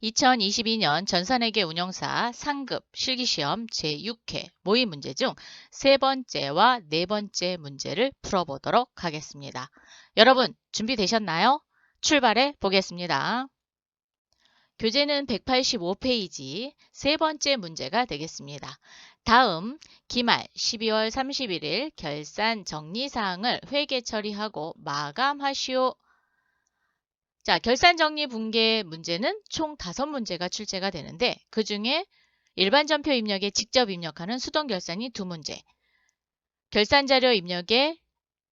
2022년 전산회계 운영사 상급 실기시험 제6회 모의 문제 중 세 번째와 네 번째 문제를 풀어보도록 하겠습니다. 여러분 준비되셨나요? 출발해 보겠습니다. 교재는 185페이지 세 번째 문제가 되겠습니다. 다음 기말 12월 31일 결산 정리사항을 회계 처리하고 마감하시오. 자, 결산 정리 붕괴 문제는 총 5문제가 출제가 되는데 그 중에 일반 전표 입력에 직접 입력하는 수동 결산이 2문제, 결산 자료 입력에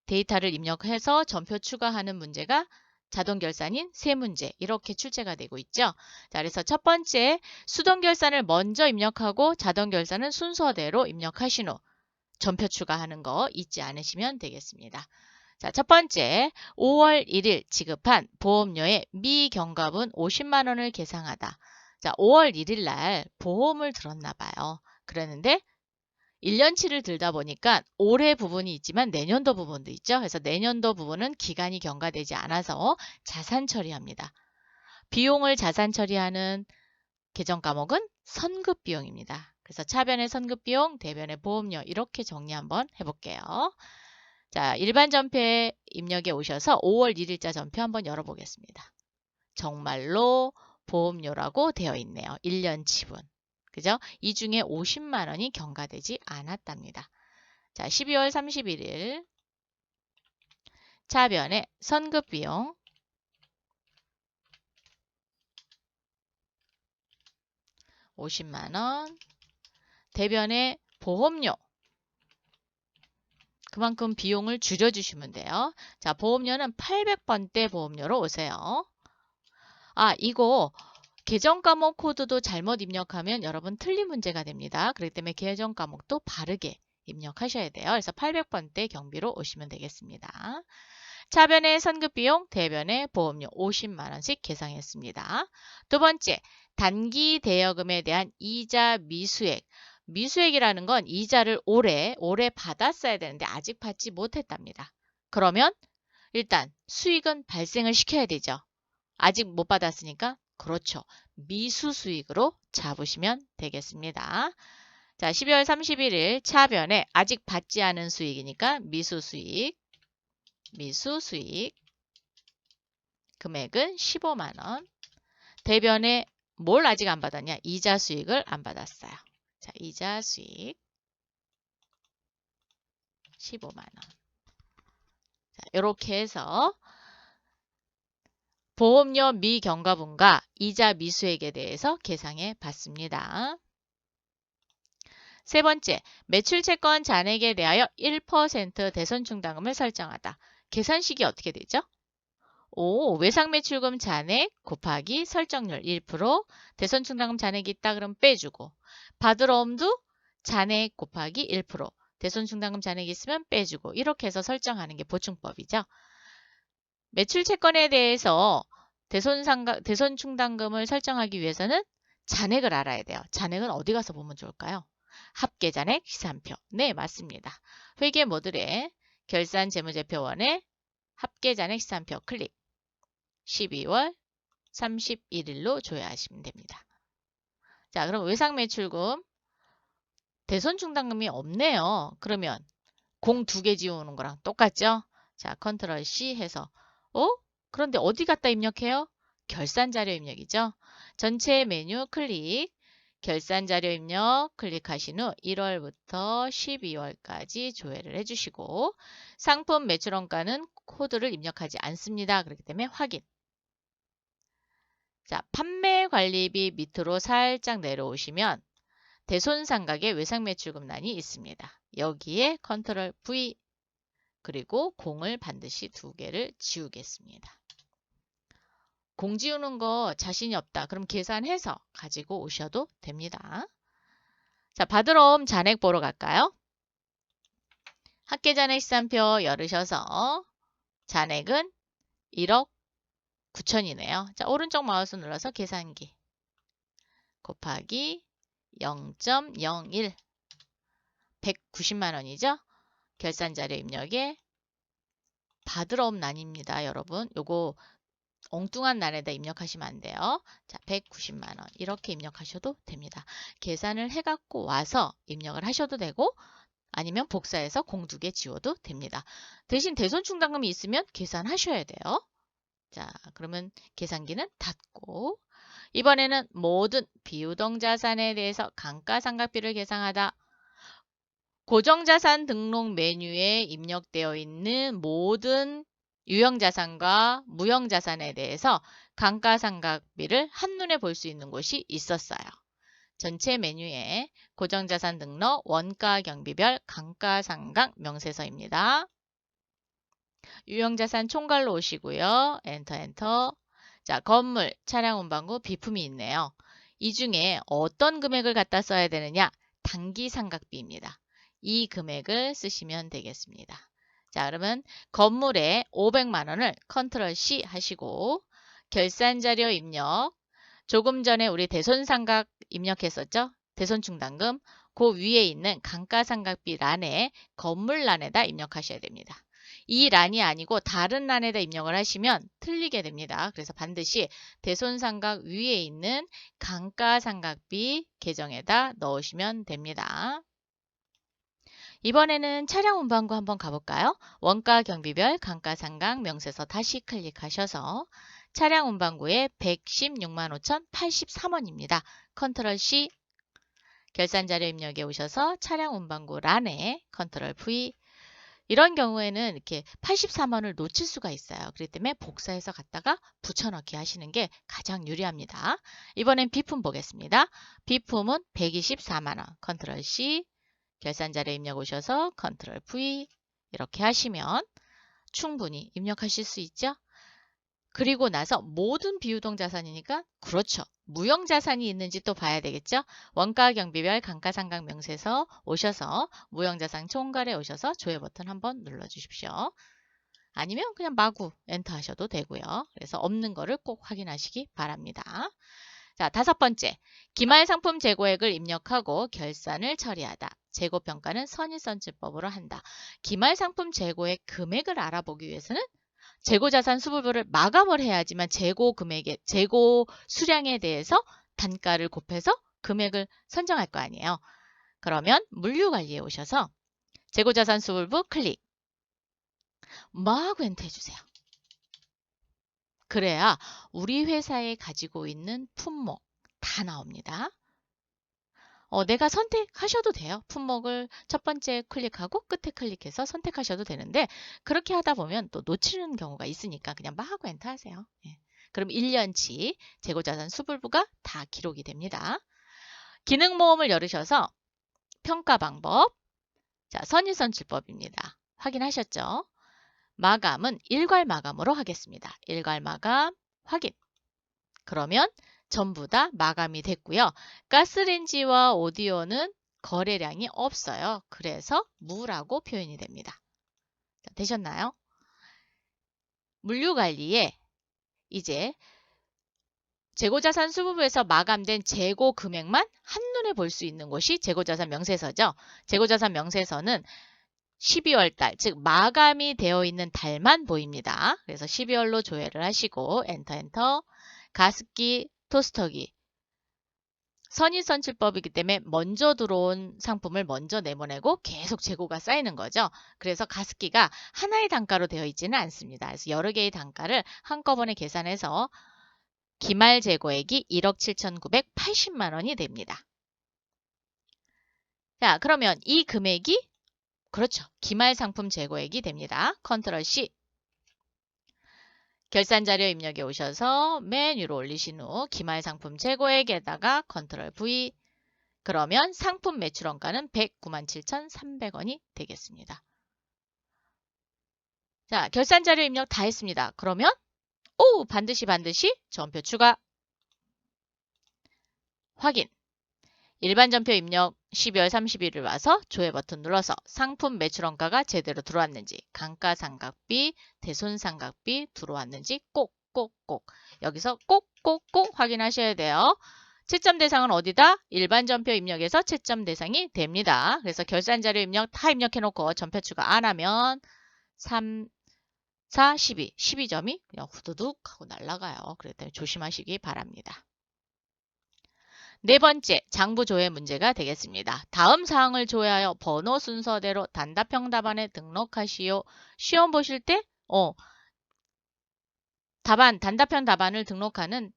데이터를 입력해서 전표 추가하는 문제가 자동 결산인 3문제 이렇게 출제가 되고 있죠. 자, 그래서 첫 번째 수동 결산을 먼저 입력하고 자동 결산은 순서대로 입력하신 후 전표 추가하는 거 잊지 않으시면 되겠습니다. 자, 첫 번째, 5월 1일 지급한 보험료의 미경과분 50만 원을 계상하다. 자, 5월 1일 날 보험을 들었나 봐요. 그랬는데 1년치를 들다 보니까 올해 부분이 있지만 내년도 부분도 있죠. 그래서 내년도 부분은 기간이 경과되지 않아서 자산 처리합니다. 비용을 자산 처리하는 계정 과목은 선급 비용입니다. 그래서 차변의 선급 비용, 대변의 보험료 이렇게 정리 한번 해볼게요. 자, 일반 전표에 입력해 오셔서 5월 1일자 전표 한번 열어보겠습니다. 정말로 보험료라고 되어 있네요. 1년 지분. 그죠? 이 중에 50만 원이 경과되지 않았답니다. 자, 12월 31일 차변에 선급 비용 50만 원, 대변에 보험료 그만큼 비용을 줄여주시면 돼요. 자, 보험료는 800번대 보험료로 오세요. 아, 이거 계정 과목 코드도 잘못 입력하면 여러분 틀린 문제가 됩니다. 그렇기 때문에 계정 과목도 바르게 입력하셔야 돼요. 그래서 800번대 경비로 오시면 되겠습니다. 차변의 선급비용, 대변의 보험료 50만 원씩 계상했습니다. 두 번째, 단기 대여금에 대한 이자 미수액. 미수액이라는 건 이자를 올해 받았어야 되는데 아직 받지 못했답니다. 그러면 일단 수익은 발생을 시켜야 되죠. 아직 못 받았으니까 그렇죠. 미수 수익으로 잡으시면 되겠습니다. 자, 12월 31일 차변에 아직 받지 않은 수익이니까 미수 수익 금액은 15만 원. 대변에 뭘 아직 안 받았냐? 이자 수익을 안 받았어요. 자, 이자 수익 15만 원. 자, 이렇게 해서 보험료 미경과분과 이자 미수액에 대해서 계상해 봤습니다. 세 번째, 매출채권 잔액에 대하여 1% 대손충당금을 설정하다. 계산식이 어떻게 되죠? 외상매출금 잔액 곱하기 설정률 1%, 대손충당금 잔액이 있다 그러면 빼주고, 받으러 엄두 잔액 곱하기 1%, 대손충당금 잔액이 있으면 빼주고, 이렇게 해서 설정하는 게 보충법이죠. 매출채권에 대해서 대손충당금을 설정하기 위해서는 잔액을 알아야 돼요. 잔액은 어디 가서 보면 좋을까요? 합계잔액 시산표. 네, 맞습니다. 회계 모듈에 결산재무제표원에 합계잔액 시산표 클릭. 12월 31일로 조회하시면 됩니다. 자, 그럼 외상매출금 대손충당금이 없네요. 그러면 공 2개 지우는 거랑 똑같죠? 자, 컨트롤 C 해서 그런데 어디 갖다 입력해요? 결산자료 입력이죠. 전체 메뉴 클릭, 결산자료 입력 클릭하신 후 1월부터 12월까지 조회를 해주시고 상품 매출원가는 코드를 입력하지 않습니다. 그렇기 때문에 확인. 자, 판매관리비 밑으로 살짝 내려오시면 대손상각의 외상매출금란이 있습니다. 여기에 컨트롤 V 그리고 공을 반드시 2개를 지우겠습니다. 공 지우는 거 자신이 없다. 그럼 계산해서 가지고 오셔도 됩니다. 자, 받으러 온 잔액 보러 갈까요? 합계잔액 시산표 열으셔서 잔액은 1억 9천이네요. 자, 오른쪽 마우스 눌러서 계산기 곱하기 0.01 190만 원이죠. 결산자료 입력에 받으러 온 난입니다. 여러분 요거 엉뚱한 란에다 입력하시면 안 돼요. 자, 190만 원 이렇게 입력하셔도 됩니다. 계산을 해갖고 와서 입력을 하셔도 되고 아니면 복사해서 공두개 지워도 됩니다. 대신 대손충당금이 있으면 계산하셔야 돼요. 자, 그러면 계산기는 닫고 이번에는 모든 비유동자산에 대해서 감가상각비를 계산하다. 고정자산 등록 메뉴에 입력되어 있는 모든 유형자산과 무형자산에 대해서 감가상각비를 한눈에 볼 수 있는 곳이 있었어요. 전체 메뉴에 고정자산 등록 원가 경비별 감가상각 명세서입니다. 유형자산 총괄로 오시고요. 엔터 엔터. 자, 건물, 차량 운반구, 비품이 있네요. 이 중에 어떤 금액을 갖다 써야 되느냐? 단기상각비입니다. 이 금액을 쓰시면 되겠습니다. 자, 그러면 건물에 500만 원을 컨트롤 C 하시고 결산자료 입력. 조금 전에 우리 대손상각 입력했었죠? 대손충당금. 그 위에 있는 감가상각비 란에 건물 란에다 입력하셔야 됩니다. 이 란이 아니고 다른 란에다 입력을 하시면 틀리게 됩니다. 그래서 반드시 대손상각 위에 있는 감가상각비 계정에다 넣으시면 됩니다. 이번에는 차량 운반구 한번 가볼까요? 원가 경비별 감가상각 명세서 다시 클릭하셔서 차량 운반구에 116만 5,083원입니다. 컨트롤 C 결산자료 입력에 오셔서 차량 운반구 란에 컨트롤 V 이런 경우에는 이렇게 83원을 놓칠 수가 있어요. 그렇기 때문에 복사해서 갖다가 붙여넣기 하시는 게 가장 유리합니다. 이번엔 비품 보겠습니다. 비품은 124만 원 컨트롤 C 결산자료 입력 오셔서 컨트롤 V 이렇게 하시면 충분히 입력하실 수 있죠. 그리고 나서 모든 비유동자산이니까 그렇죠. 무형자산이 있는지 또 봐야 되겠죠. 원가경비별 감가상각 명세서 오셔서 무형자산 총괄에 오셔서 조회 버튼 한번 눌러주십시오. 아니면 그냥 마구 엔터 하셔도 되고요. 그래서 없는 거를 꼭 확인하시기 바랍니다. 자, 5번째. 기말상품 재고액을 입력하고 결산을 처리하다. 재고평가는 선의선출법으로 한다. 기말상품 재고액 금액을 알아보기 위해서는 재고자산 수불부를 마감을 해야지만 재고 금액에, 재고 수량에 대해서 단가를 곱해서 금액을 선정할 거 아니에요. 그러면 물류관리에 오셔서 재고자산 수불부 클릭. 마구 엔터 해주세요. 그래야 우리 회사에 가지고 있는 품목 다 나옵니다. 내가 선택하셔도 돼요. 품목을 첫 번째 클릭하고 끝에 클릭해서 선택하셔도 되는데 그렇게 하다 보면 또 놓치는 경우가 있으니까 그냥 마구 엔터 하세요. 예. 그럼 1년치 재고자산 수불부가 다 기록이 됩니다. 기능모음을 열으셔서 평가 방법, 자, 선의선출법입니다. 확인하셨죠? 마감은 일괄 마감으로 하겠습니다. 일괄 마감 확인. 그러면 전부 다 마감이 됐고요. 가스레인지와 오디오는 거래량이 없어요. 그래서 무라고 표현이 됩니다. 자, 되셨나요? 물류관리에 이제 재고자산 수부부에서 마감된 재고 금액만 한눈에 볼 수 있는 곳이 재고자산 명세서죠. 재고자산 명세서는 12월 달, 즉 마감이 되어 있는 달만 보입니다. 그래서 12월로 조회를 하시고 엔터 엔터 가습기, 토스터기 선의선출법이기 때문에 먼저 들어온 상품을 먼저 내보내고 계속 재고가 쌓이는 거죠. 그래서 가습기가 하나의 단가로 되어 있지는 않습니다. 그래서 여러 개의 단가를 한꺼번에 계산해서 기말 재고액이 1억 7,980만 원이 됩니다. 자, 그러면 이 금액이 그렇죠. 기말 상품 재고액이 됩니다. 컨트롤 C. 결산자료 입력에 오셔서 맨 위로 올리신 후 기말 상품 재고액에다가 컨트롤 V. 그러면 상품 매출원가는 109만 7,300원이 되겠습니다. 자, 결산자료 입력 다 했습니다. 그러면 반드시 전표 추가 확인. 일반 전표 입력 12월 30일을 와서 조회 버튼 눌러서 상품 매출원가가 제대로 들어왔는지 감가상각비, 대손상각비 들어왔는지 꼭꼭꼭 여기서 꼭꼭꼭 확인하셔야 돼요. 채점 대상은 어디다? 일반 전표 입력에서 채점 대상이 됩니다. 그래서 결산자료 입력 다 입력해놓고 전표 추가 안 하면 4, 12. 12점이 그냥 후두둑 하고 날아가요. 그렇기 때문에 조심하시기 바랍니다. 네 번째, 장부 조회 문제가 되겠습니다. 다음 사항을 조회하여 번호 순서대로 단답형 답안에 등록하시오. 시험 보실 때 단답형 답안을 등록하는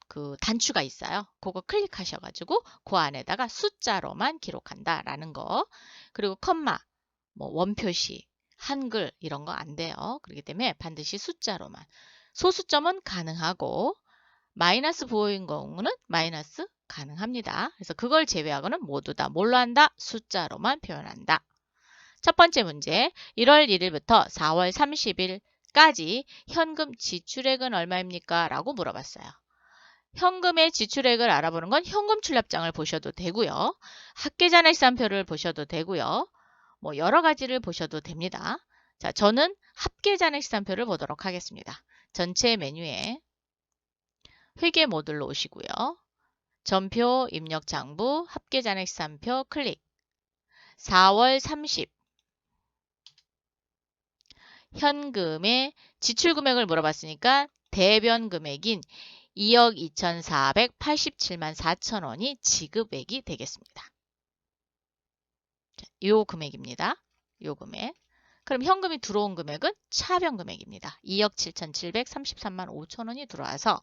그 단추가 있어요. 그거 클릭하셔가지고 그 안에다가 숫자로만 기록한다라는 거. 그리고 컴마, 뭐 원표시, 한글 이런 거 안 돼요. 그렇기 때문에 반드시 숫자로만. 소수점은 가능하고 마이너스 부호인 경우는 마이너스 가능합니다. 그래서 그걸 제외하고는 모두 다 뭘로 한다? 숫자로만 표현한다. 첫 번째 문제, 1월 1일부터 4월 30일까지 현금 지출액은 얼마입니까? 라고 물어봤어요. 현금의 지출액을 알아보는 건 현금 출납장을 보셔도 되고요. 합계잔액산표를 보셔도 되고요. 뭐 여러 가지를 보셔도 됩니다. 자, 저는 합계잔액산표를 보도록 하겠습니다. 전체 메뉴에 회계 모듈로 오시고요. 전표, 입력 장부, 합계잔액산표 클릭. 4월 30 현금의 지출 금액을 물어봤으니까 대변 금액인 2억 2,487만 4천 원이 지급액이 되겠습니다. 요 금액입니다. 요 금액. 그럼 현금이 들어온 금액은 차변 금액입니다. 2억 7,733만 5천 원이 들어와서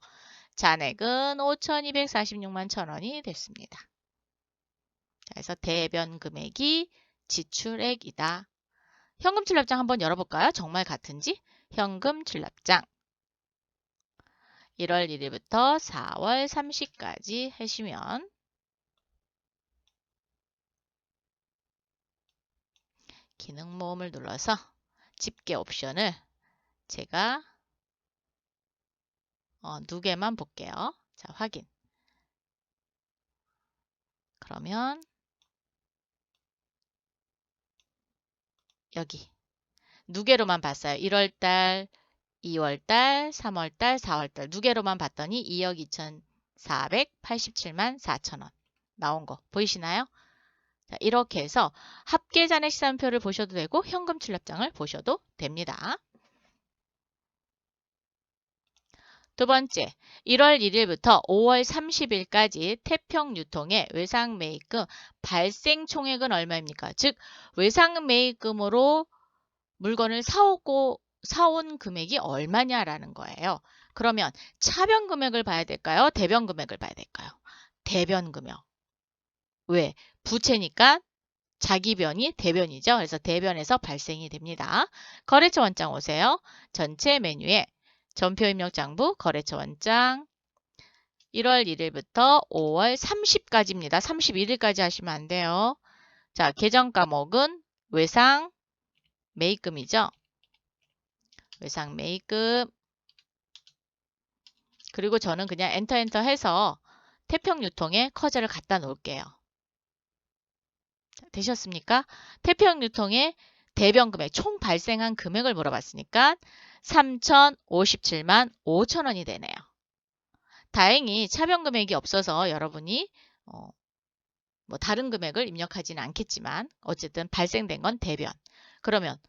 잔액은 5,246만 1천 원이 됐습니다. 그래서 대변 금액이 지출액이다. 현금 출납장 한번 열어볼까요? 정말 같은지? 현금 출납장. 1월 1일부터 4월 30일까지 하시면 기능 모음을 눌러서 집계 옵션을 제가 누개만 볼게요. 자, 확인. 그러면 여기 누개로만 봤어요. 1월달, 2월달, 3월달, 4월달 누개로만 봤더니 2억 2,487만 4천 원 나온 거 보이시나요? 자, 이렇게 해서 합계잔액시산표를 보셔도 되고 현금 출납장을 보셔도 됩니다. 두 번째, 1월 1일부터 5월 30일까지 태평유통의 외상매입금 발생 총액은 얼마입니까? 즉, 외상매입금으로 물건을 사온 금액이 얼마냐라는 거예요. 그러면 차변 금액을 봐야 될까요? 대변 금액을 봐야 될까요? 대변 금액. 왜? 부채니까 자기 변이 대변이죠. 그래서 대변에서 발생이 됩니다. 거래처 원장 오세요. 전체 메뉴에 전표 입력 장부 거래처 원장 1월 1일부터 5월 30까지입니다. 31일까지 하시면 안 돼요. 자, 계정 과목은 외상 매입금이죠. 외상 매입금. 그리고 저는 그냥 엔터 해서 태평유통에 커저를 갖다 놓을게요. 되셨습니까? 태평유통의 대변 금액, 총 발생한 금액을 물어봤으니까 3,057만 5천 원이 되네요. 다행히 차변 금액이 없어서 여러분이 뭐 다른 금액을 입력하지는 않겠지만 어쨌든 발생된 건 대변. 그러면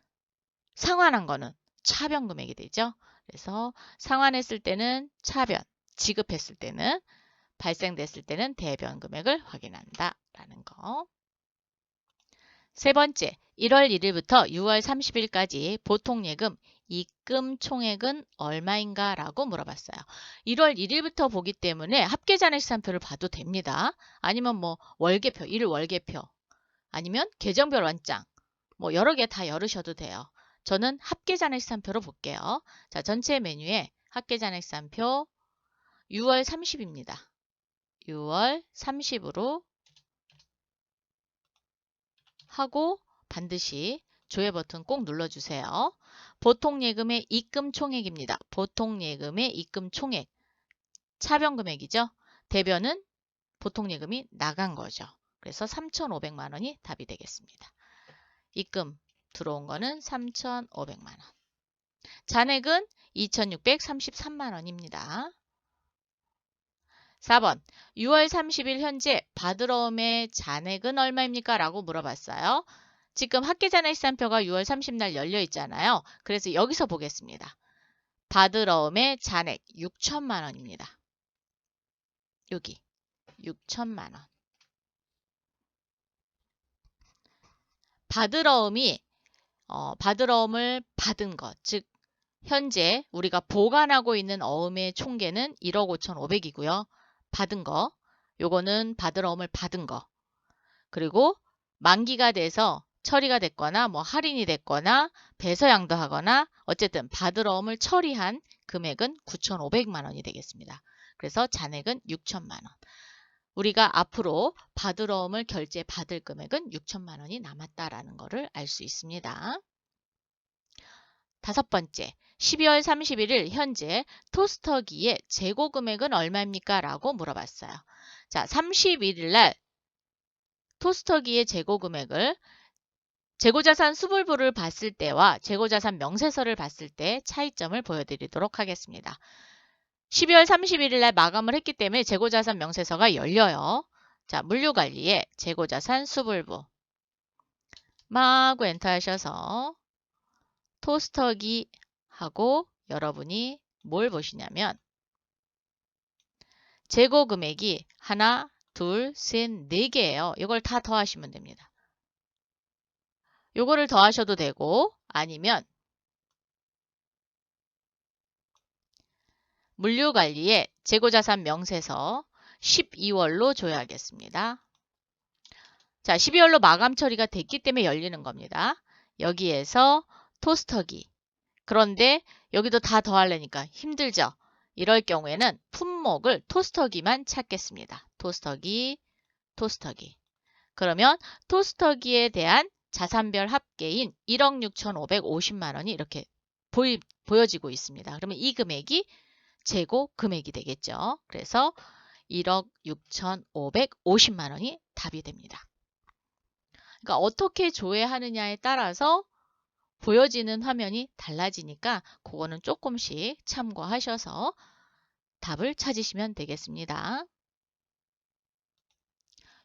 상환한 거는 차변 금액이 되죠. 그래서 상환했을 때는 차변, 지급했을 때는 발생됐을 때는 대변 금액을 확인한다라는 거. 세 번째, 1월 1일부터 6월 30일까지 보통예금 입금 총액은 얼마인가 라고 물어봤어요. 1월 1일부터 보기 때문에 합계잔액시산표를 봐도 됩니다. 아니면 뭐 월계표, 1일 월계표, 아니면 계정별 원장, 뭐 여러 개 다 열으셔도 돼요. 저는 합계잔액시산표로 볼게요. 자, 전체 메뉴에 합계잔액시산표 6월 30입니다. 6월 30으로 하고 반드시 조회 버튼 꼭 눌러주세요. 보통예금의 입금 총액입니다. 보통예금의 입금 총액. 차변 금액이죠. 대변은 보통예금이 나간 거죠. 그래서 3,500만 원이 답이 되겠습니다. 입금 들어온 거는 3,500만 원. 잔액은 2,633만 원입니다. 4번 6월 30일 현재 받으러 옴의 잔액은 얼마입니까? 라고 물어봤어요. 지금 학계잔액시장표가 6월 30날 열려 있잖아요. 그래서 여기서 보겠습니다. 받으러움의 잔액 6천만 원입니다. 여기 6천만 원. 받으러움을 받은 것, 즉 현재 우리가 보관하고 있는 어음의 총계는 1억 5,500이고요. 받은 거, 요거는 받으러움을 받은 거. 그리고 만기가 돼서 처리가 됐거나 뭐 할인이 됐거나 배서양도하거나 어쨌든 받으러움을 처리한 금액은 9,500만 원이 되겠습니다. 그래서 잔액은 6천만 원. 우리가 앞으로 받으러움을 결제받을 금액은 6천만 원이 남았다라는 것을 알 수 있습니다. 다섯 번째, 12월 31일 현재 토스터기의 재고 금액은 얼마입니까? 라고 물어봤어요. 자, 31일 날 토스터기의 재고 금액을 재고자산 수불부를 봤을 때와 재고자산 명세서를 봤을 때 차이점을 보여드리도록 하겠습니다. 12월 31일 날 마감을 했기 때문에 재고자산 명세서가 열려요. 자, 물류관리에 재고자산 수불부 마구 엔터하셔서 토스터기 하고 여러분이 뭘 보시냐면 재고 금액이 하나, 둘, 셋, 네 개예요. 이걸 다 더하시면 됩니다. 요거를 더하셔도 되고 아니면 물류관리에 재고자산 명세서 12월로 줘야겠습니다. 자, 12월로 마감 처리가 됐기 때문에 열리는 겁니다. 여기에서 토스터기. 그런데 여기도 다 더하려니까 힘들죠? 이럴 경우에는 품목을 토스터기만 찾겠습니다. 토스터기, 토스터기. 그러면 토스터기에 대한 자산별 합계인 1억 6,550만 원이 이렇게 보여지고 있습니다. 그러면 이 금액이 재고 금액이 되겠죠. 그래서 1억 6,550만 원이 답이 됩니다. 그러니까 어떻게 조회하느냐에 따라서 보여지는 화면이 달라지니까 그거는 조금씩 참고하셔서 답을 찾으시면 되겠습니다.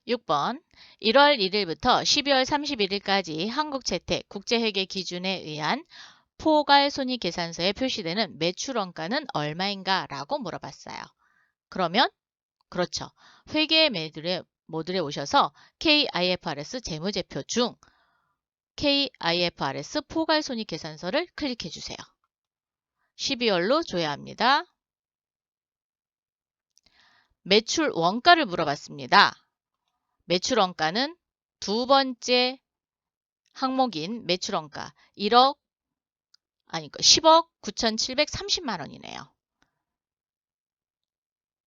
6번 1월 1일부터 12월 31일까지 한국채택 국제회계 기준에 의한 포괄손익계산서에 표시되는 매출원가는 얼마인가? 라고 물어봤어요. 그러면 그렇죠. 회계 모듈에 오셔서 KIFRS 재무제표 중 KIFRS 포괄손익계산서를 클릭해 주세요. 12월로 줘야 합니다. 매출 원가를 물어봤습니다. 매출 원가는 두 번째 항목인 매출 원가 10억 9,730만 원이네요.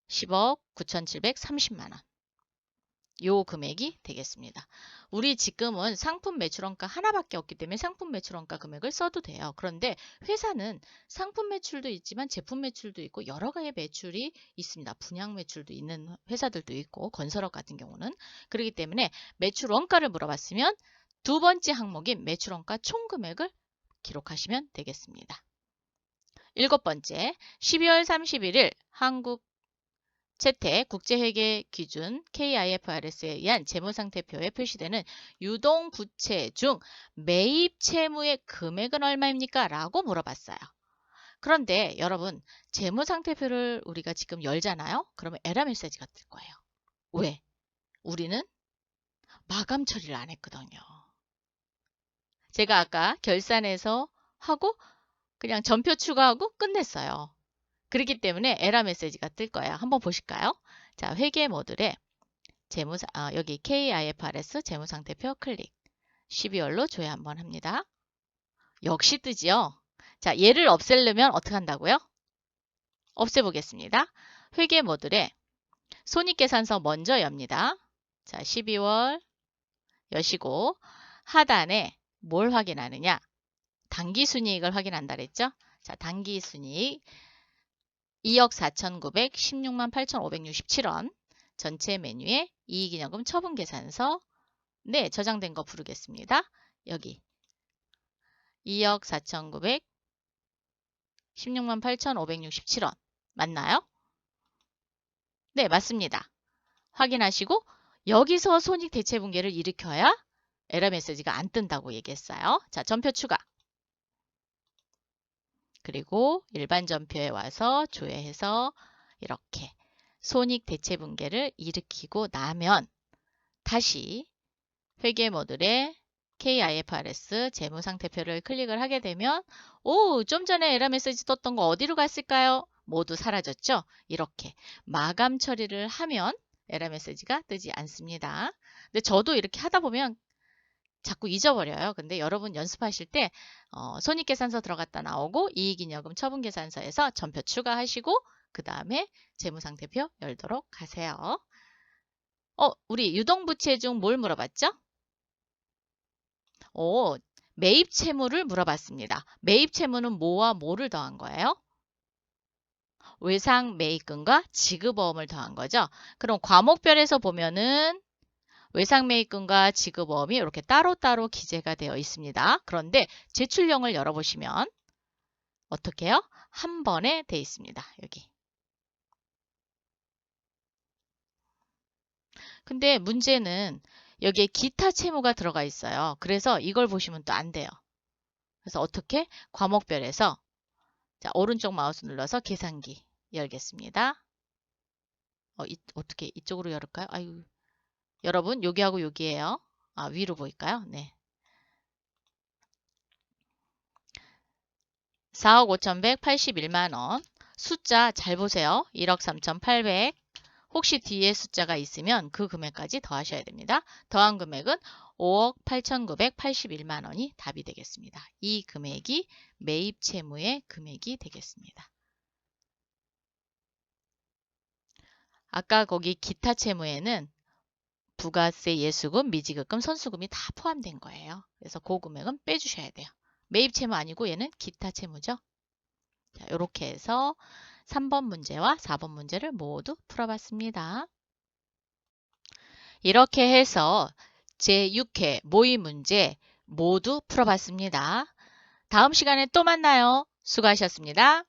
10억 9,730만 원. 요 금액이 되겠습니다. 우리 지금은 상품 매출원가 하나밖에 없기 때문에 상품 매출원가 금액을 써도 돼요. 그런데 회사는 상품 매출도 있지만 제품 매출도 있고 여러 가지 매출이 있습니다. 분양 매출도 있는 회사들도 있고 건설업 같은 경우는. 그렇기 때문에 매출원가를 물어봤으면 두 번째 항목인 매출원가 총금액을 기록하시면 되겠습니다. 일곱 번째, 12월 31일 한국 채택 국제회계 기준 KIFRS에 의한 재무상태표에 표시되는 유동부채 중 매입 채무의 금액은 얼마입니까? 라고 물어봤어요. 그런데 여러분 재무상태표를 우리가 지금 열잖아요. 그러면 에러 메시지가 뜰 거예요. 왜? 우리는 마감 처리를 안 했거든요. 제가 아까 결산해서 하고 그냥 전표 추가하고 끝냈어요. 그렇기 때문에 에러 메시지가 뜰 거예요. 한번 보실까요? 자, 회계 모듈에 여기 KIFRS 재무상태표 클릭. 12월로 조회 한번 합니다. 역시 뜨지요? 자, 얘를 없애려면 어떻게 한다고요? 없애보겠습니다. 회계 모듈에 손익계산서 먼저 엽니다. 자, 12월 여시고 하단에 뭘 확인하느냐? 당기순이익을 확인한다 그랬죠? 자, 당기순이익 2억 4,916만 8,567원 전체 메뉴에 이익잉여금 처분계산서 네 저장된 거 부르겠습니다. 여기 2억 4,916만 8,567원 맞나요? 네 맞습니다. 확인하시고 여기서 손익대체분계를 일으켜야 에러 메시지가 안 뜬다고 얘기했어요. 자, 전표 추가. 그리고 일반 전표에 와서 조회해서 이렇게 손익 대체 분계를 일으키고 나면 다시 회계 모듈에 KIFRS 재무상태표를 클릭을 하게 되면 좀 전에 에러 메시지 떴던 거 어디로 갔을까요? 모두 사라졌죠? 이렇게 마감 처리를 하면 에러 메시지가 뜨지 않습니다. 근데 저도 이렇게 하다 보면 자꾸 잊어버려요. 근데 여러분 연습하실 때 손익계산서 들어갔다 나오고 이익잉여금 처분계산서에서 전표 추가하시고 그 다음에 재무상태표 열도록 하세요. 우리 유동부채 중 뭘 물어봤죠? 매입 채무를 물어봤습니다. 매입 채무는 뭐와 뭐를 더한 거예요? 외상 매입금과 지급어음을 더한 거죠. 그럼 과목별에서 보면은 외상 매입금과 지급어음이 이렇게 따로따로 기재가 되어 있습니다. 그런데 제출령을 열어보시면 어떻게 해요? 한 번에 돼 있습니다. 여기. 근데 문제는 여기에 기타 채무가 들어가 있어요. 그래서 이걸 보시면 또 안 돼요. 그래서 어떻게? 과목별에서 자, 오른쪽 마우스 눌러서 계산기 열겠습니다. 어떻게 이쪽으로 열을까요? 아유, 여러분 여기하고 여기에요. 위로 보일까요? 네. 4억 5,181만 원. 숫자 잘 보세요. 1억 3,800. 혹시 뒤에 숫자가 있으면 그 금액까지 더하셔야 됩니다. 더한 금액은 5억 8,981만 원이 답이 되겠습니다. 이 금액이 매입 채무의 금액이 되겠습니다. 아까 거기 기타 채무에는 부가세, 예수금, 미지급금, 선수금이 다 포함된 거예요. 그래서 그 금액은 빼주셔야 돼요. 매입 채무 아니고 얘는 기타 채무죠. 자, 이렇게 해서 3번 문제와 4번 문제를 모두 풀어봤습니다. 이렇게 해서 제6회 모의 문제 모두 풀어봤습니다. 다음 시간에 또 만나요. 수고하셨습니다.